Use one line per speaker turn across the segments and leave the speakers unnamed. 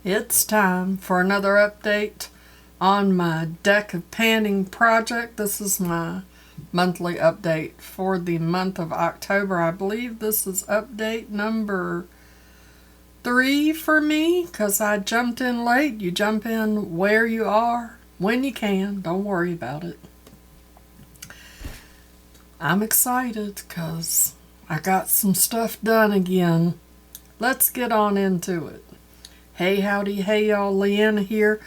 It's time for another update on my deck of panning project. This is my monthly update for the month of October. I believe this is update number 3 for me because I jumped in late. You jump in where you are, when you can. Don't worry about it. I'm excited because I got some stuff done again. Let's get on into it. Hey howdy, hey y'all, Leanna here.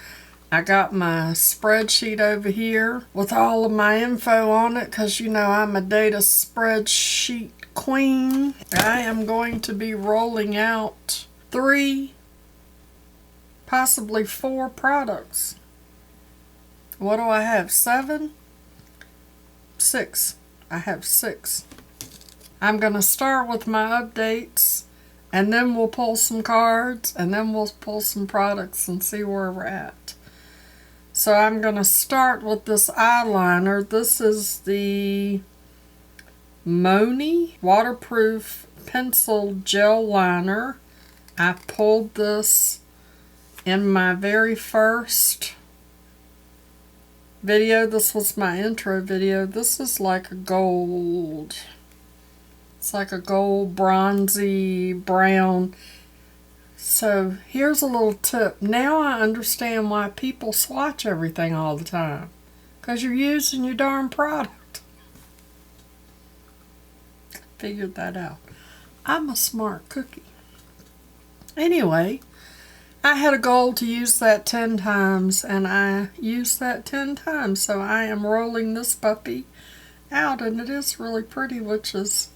I got my spreadsheet over here with all of my info on it because you know I'm a data spreadsheet queen. I am going to be rolling out 3, possibly 4 products. What do I have? 7? 6. I have 6. I'm going to start with my updates. And then we'll pull some cards, and then we'll pull some products and see where we're at. So I'm going to start with this eyeliner. This is the Moni Waterproof Pencil Gel Liner. I pulled this in my very first video. This was my intro video. This is like a gold. It's like a gold, bronzy, brown. So here's a little tip. Now I understand why people swatch everything all the time. Because you're using your darn product. Figured that out. I'm a smart cookie. Anyway, I had a goal to use that 10 times, and I used that 10 times. So I am rolling this puppy out, and it is really pretty, which is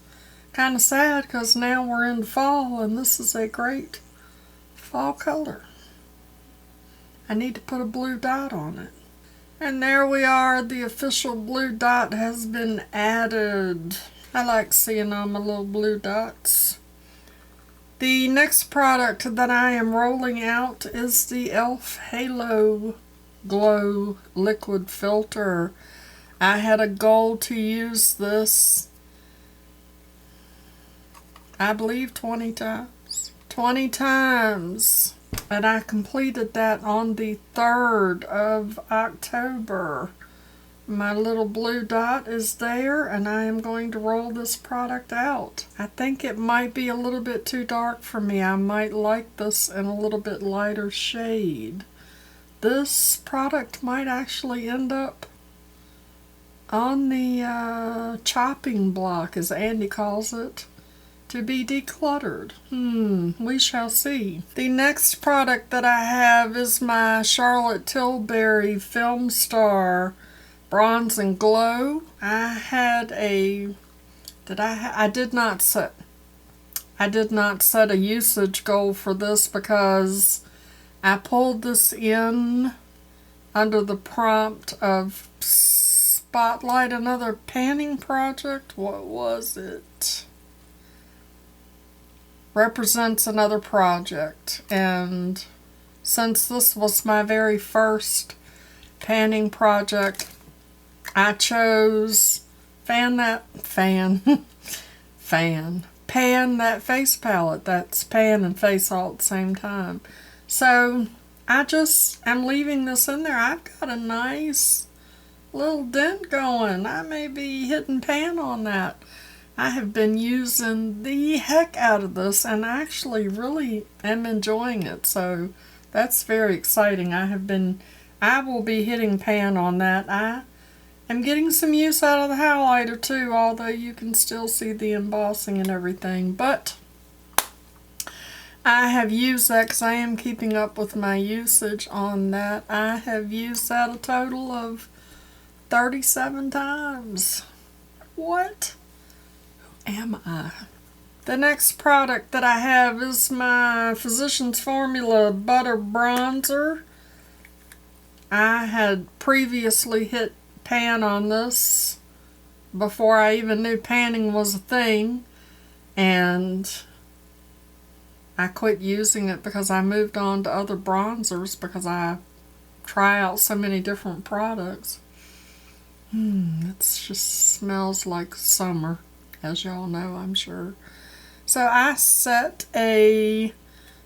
kind of sad because now we're in fall and this is a great fall color. I need to put a blue dot on it. And there we are. The official blue dot has been added. I like seeing all my little blue dots. The next product that I am rolling out is the e.l.f. Halo Glow Liquid Filter. I had a goal to use this, I believe 20 times. 20 times. And I completed that on the 3rd of October. My little blue dot is there, and I am going to roll this product out. I think it might be a little bit too dark for me. I might like this in a little bit lighter shade. This product might actually end up on the chopping block, as Andy calls it, to be decluttered. We shall see. The next product that I have is my Charlotte Tilbury Film Star Bronze and Glow. I had a, I did not set a usage goal for this because I pulled this in under the prompt of Spotlight Another Panning Project. What was it? Represents another project, and since this was my very first panning project, I chose pan that face palette. That's pan and face all at the same time. So I just am leaving this in there. I've got a nice little dent going. I may be hitting pan on that. I have been using the heck out of this and actually really am enjoying it. So that's very exciting. I will be hitting pan on that. I am getting some use out of the highlighter too, although you can still see the embossing and everything. But I have used that because I am keeping up with my usage on that. I have used that a total of 37 times. What am I? The next product that I have is my Physicians Formula Butter Bronzer. I had previously hit pan on this before I even knew panning was a thing, and I quit using it because I moved on to other bronzers because I try out so many different products. It just smells like summer, as y'all know, I'm sure. So I set a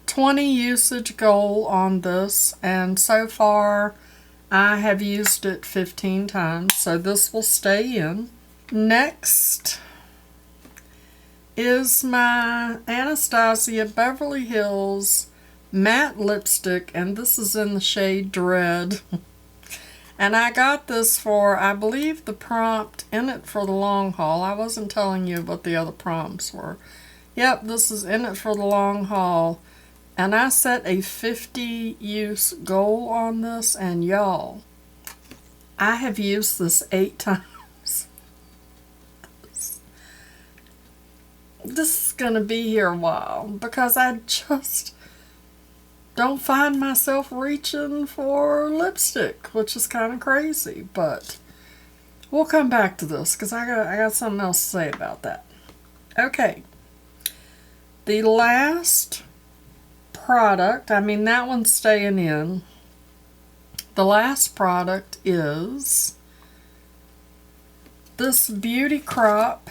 20 usage goal on this, and so far I have used it 15 times, so this will stay in. Next is my Anastasia Beverly Hills matte lipstick, and this is in the shade Dread. And I got this for, I believe, the prompt In It for the Long Haul. I wasn't telling you what the other prompts were. Yep, this is In It for the Long Haul. And I set a 50 use goal on this, and y'all, I have used this 8 times. This is going to be here a while because I just don't find myself reaching for lipstick, which is kind of crazy, but we'll come back to this because I got something else to say about that. Okay, the last product, I mean that one's staying in. The last product is this Beauty Crop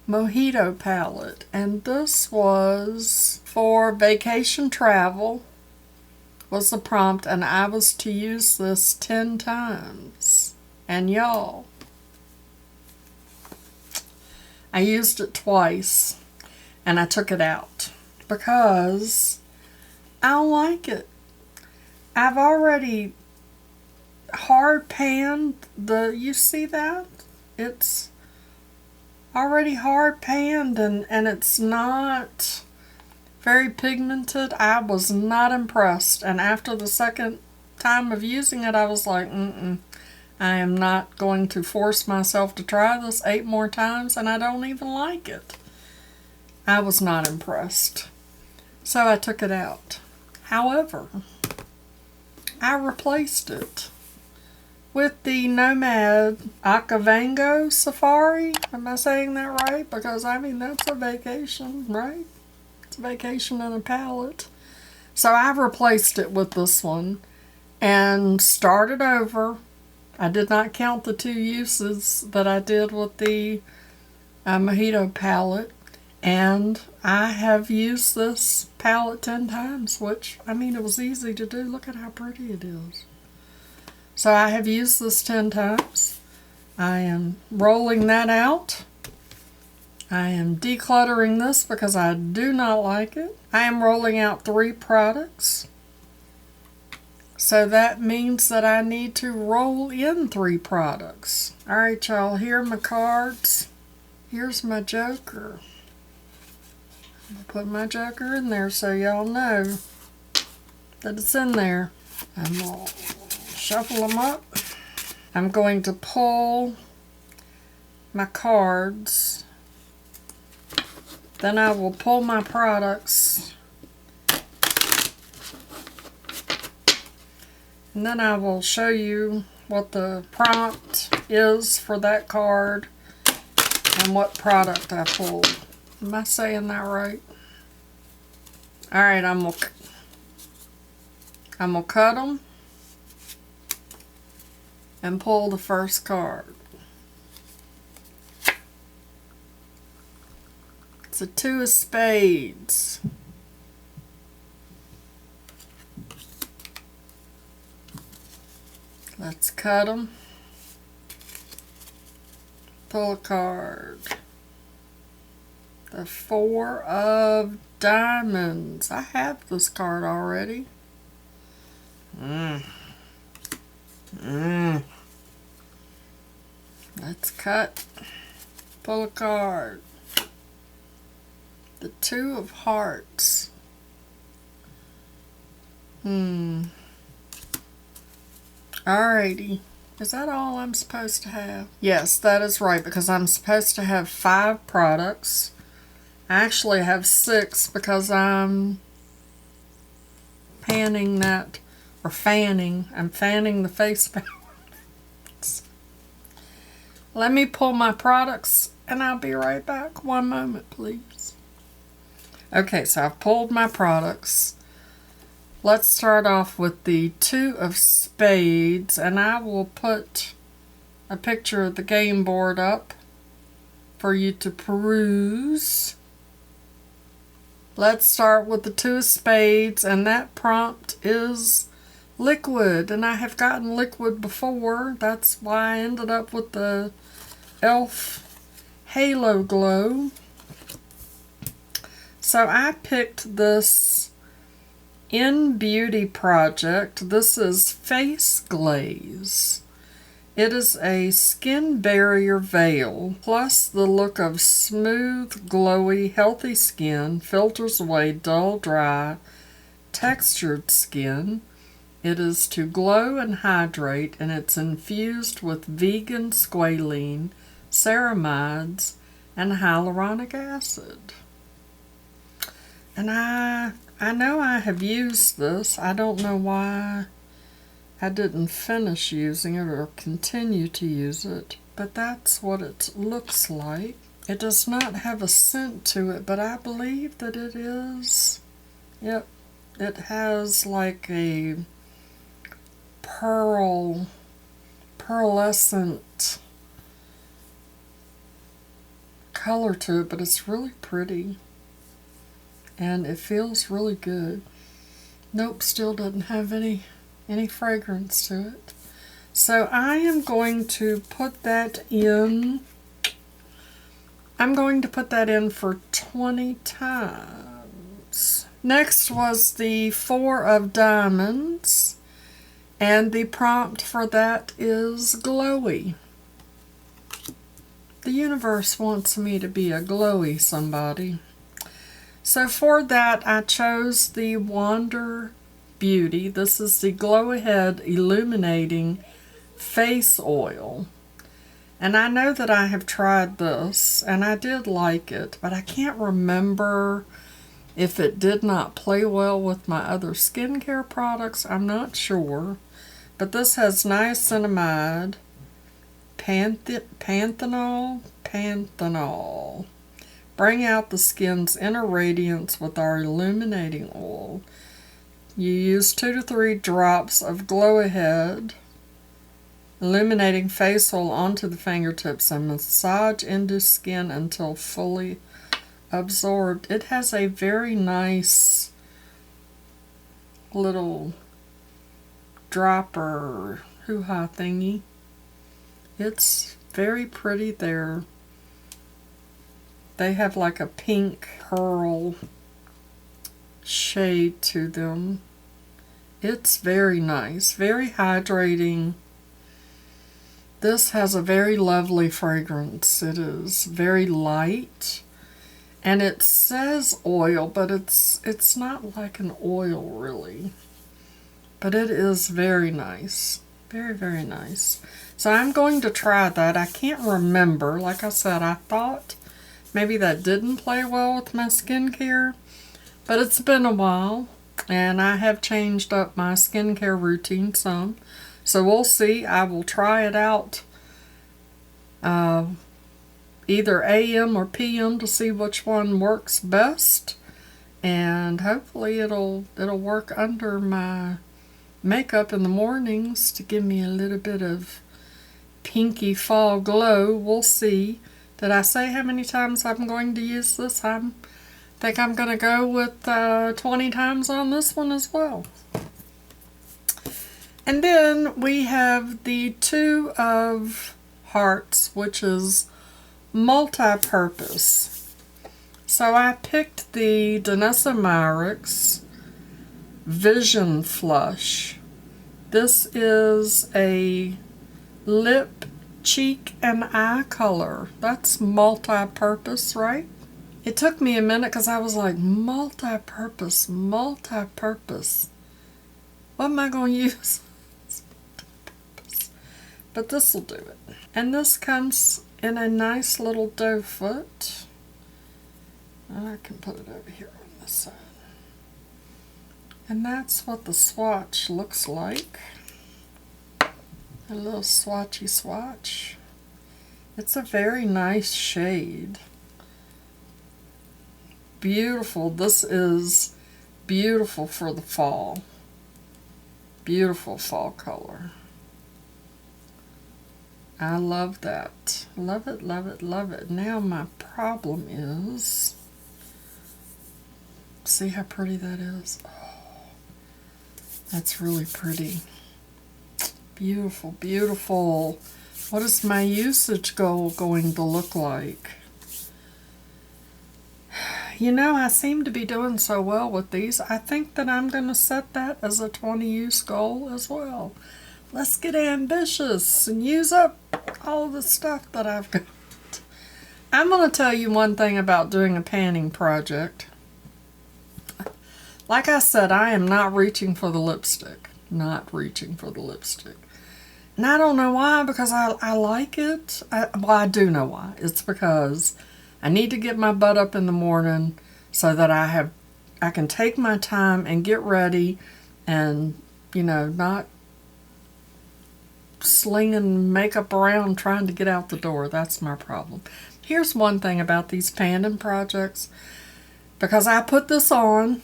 Mojito palette, and this was for vacation travel was the prompt, and I was to use this 10 times, and y'all, I used it twice and I took it out because I don't like it. I've already hard panned you see that? It's already hard panned, and it's not very pigmented. I was not impressed, and after the second time of using it, I was like, I am not going to force myself to try this 8 more times, and I don't even like it. I was not impressed, so I took it out. However, I replaced it with the Nomad Okavango Safari. Am I saying that right? Because I mean that's a vacation, right? It's a vacation and a palette. So I've replaced it with this one and started over. I did not count the 2 uses that I did with the Mojito palette, and I have used this palette 10 times, which, I mean, it was easy to do. Look at how pretty it is. So I have used this 10 times. I am rolling that out. I am decluttering this because I do not like it. I am rolling out 3 products. So that means that I need to roll in 3 products. Alright, y'all, here are my cards. Here's my joker. I'll put my joker in there so y'all know that it's in there. I'm going to shuffle them up. I'm going to pull my cards. Then I will pull my products. And then I will show you what the prompt is for that card and what product I pulled. Am I saying that right? Alright, I'm gonna cut them and pull the first card. It's a 2 of spades. Let's cut them. Pull a card. The 4 of diamonds. I have this card already. Let's cut. Pull a card. The 2 of hearts. Alrighty. Is that all I'm supposed to have? Yes, that is right, because I'm supposed to have 5 products. I actually have 6 because I'm panning that, or fanning. I'm fanning the face balance. Let me pull my products and I'll be right back. One moment, please. Okay, so I've pulled my products. Let's start off with the 2 of spades, and I will put a picture of the game board up for you to peruse. Let's start with the 2 of spades, and that prompt is liquid, and I have gotten liquid before. That's why I ended up with the Elf Halo Glow. So I picked this In Beauty project. This is Face Glaze. It is a skin barrier veil, plus the look of smooth, glowy, healthy skin, filters away dull, dry, textured skin. It is to glow and hydrate, and it's infused with vegan squalene, ceramides, and hyaluronic acid. And I know I have used this. I don't know why I didn't finish using it or continue to use it, but that's what it looks like. It does not have a scent to it, but I believe that it is. Yep, it has like a pearlescent color to it, but it's really pretty. And it feels really good. Nope, still doesn't have any fragrance to it. So I am going to put that in. I'm going to put that in for 20 times. Next was the 4 of diamonds, and the prompt for that is glowy. The universe wants me to be a glowy somebody. So for that, I chose the Wander Beauty. This is the Glow Ahead Illuminating Face Oil. And I know that I have tried this, and I did like it, but I can't remember if it did not play well with my other skincare products. I'm not sure. But this has niacinamide, panthenol. Bring out the skin's inner radiance with our illuminating oil. You use 2 to 3 drops of Glow Ahead illuminating face oil onto the fingertips and massage into skin until fully absorbed. It has a very nice little dropper hoo-ha thingy. It's very pretty there. They have like a pink pearl shade to them. It's very nice, very hydrating. This has a very lovely fragrance. It is very light, and it says oil, but it's not like an oil really. But it is very nice. Very, very nice. So I'm going to try that. I can't remember. Like I said, I thought maybe that didn't play well with my skincare, but it's been a while, and I have changed up my skincare routine some. So we'll see. I will try it out either AM or PM to see which one works best, and hopefully it'll work under my makeup in the mornings to give me a little bit of pinky fall glow. We'll see. Did I say how many times I'm going to use this? I think I'm going to go with 20 times on this one as well. And then we have the 2 of Hearts, which is multi-purpose. So I picked the Danessa Myricks Vision Flush. This is a lip, cheek, and eye color. That's multi-purpose, right? It took me a minute because I was like, multi-purpose. What am I going to use? But this will do it. And this comes in a nice little doe foot. I can put it over here on this side. And that's what the swatch looks like. A little swatchy swatch. It's a very nice shade. Beautiful. This is beautiful for the fall. Beautiful fall color. I love that. Love it, love it, love it. Now my problem is See how pretty that is? Oh, that's really pretty. Beautiful, beautiful. What is my usage goal going to look like? You know, I seem to be doing so well with these. I think that I'm going to set that as a 20 use goal as well. Let's get ambitious and use up all the stuff that I've got. I'm going to tell you one thing about doing a panning project. Like I said, I am not reaching for the lipstick. Not reaching for the lipstick. And I don't know why, because I like it. Well, I do know why. It's because I need to get my butt up in the morning so that I can take my time and get ready and, you know, not slinging makeup around trying to get out the door. That's my problem. Here's one thing about these panning projects. Because I put this on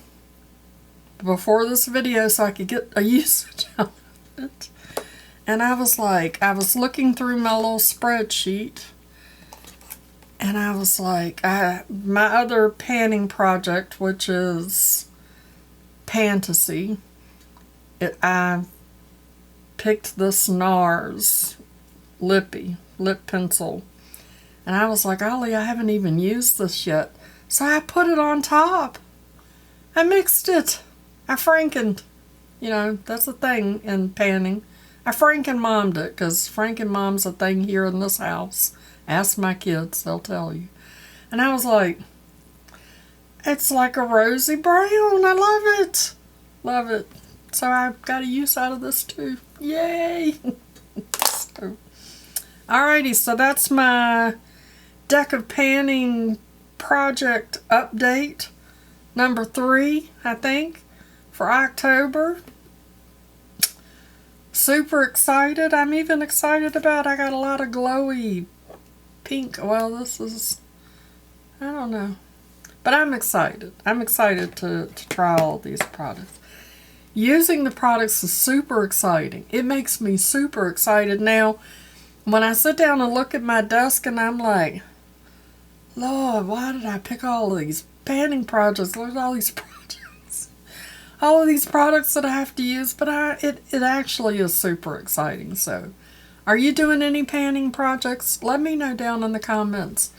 before this video so I could get a usage out of it. And I was looking through my little spreadsheet, and I was like, my other panning project, which is Fantasy, I picked this NARS lip pencil. And I was like, Ollie, I haven't even used this yet. So I put it on top. I mixed it. I frankened. You know, that's a thing in panning. I franken-mommed it, because franken-mom's a thing here in this house. Ask my kids, they'll tell you. And I was like, it's like a rosy brown. I love it. Love it. So I've got a use out of this too. Yay! So, alrighty, so that's my deck of panning project update. Number 3, I think, for October. Super excited. I'm even excited about, I got a lot of glowy pink. Well, this is, I don't know. But I'm excited. I'm excited to try all these products. Using the products is super exciting. It makes me super excited. Now, when I sit down and look at my desk and I'm like, Lord, why did I pick all of these panning projects? Look at all these projects. All of these products that I have to use, but it actually is super exciting. So, are you doing any panning projects? Let me know down in the comments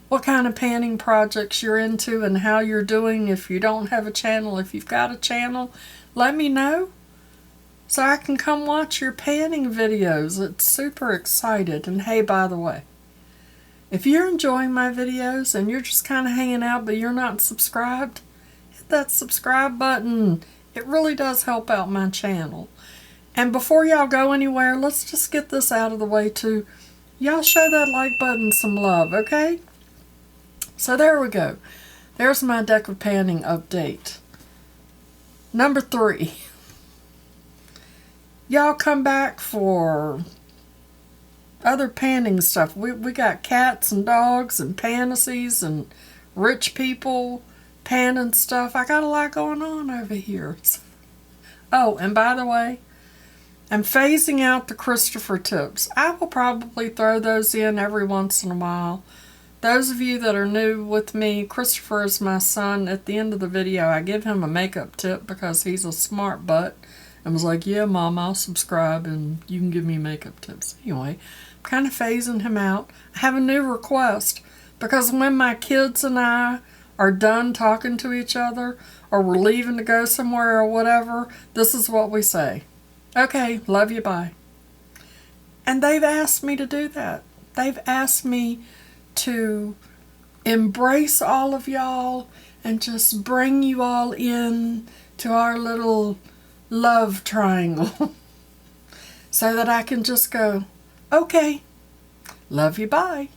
what kind of panning projects you're into and how you're doing. If you don't have a channel, if you've got a channel, let me know so I can come watch your panning videos. It's super excited. And hey, by the way, if you're enjoying my videos and you're just kind of hanging out but you're not subscribed, that subscribe button. It really does help out my channel. And before y'all go anywhere, let's just get this out of the way too. Y'all show that like button some love, okay? So there we go. There's my deck of panning update. Number 3. Y'all come back for other panning stuff. We got cats and dogs and fantasies and rich people panning stuff. I got a lot going on over here. Oh, and by the way, I'm phasing out the Christopher tips. I will probably throw those in every once in a while. Those of you that are new with me, Christopher is my son. At the end of the video, I give him a makeup tip because he's a smart butt and was like, yeah, Mom, I'll subscribe and you can give me makeup tips. Anyway, I'm kind of phasing him out. I have a new request because when my kids and I are done talking to each other or we're leaving to go somewhere or whatever, this is what we say. Okay, love you, bye. And they've asked me to do that. They've asked me to embrace all of y'all and just bring you all in to our little love triangle so that I can just go, okay, love you, bye.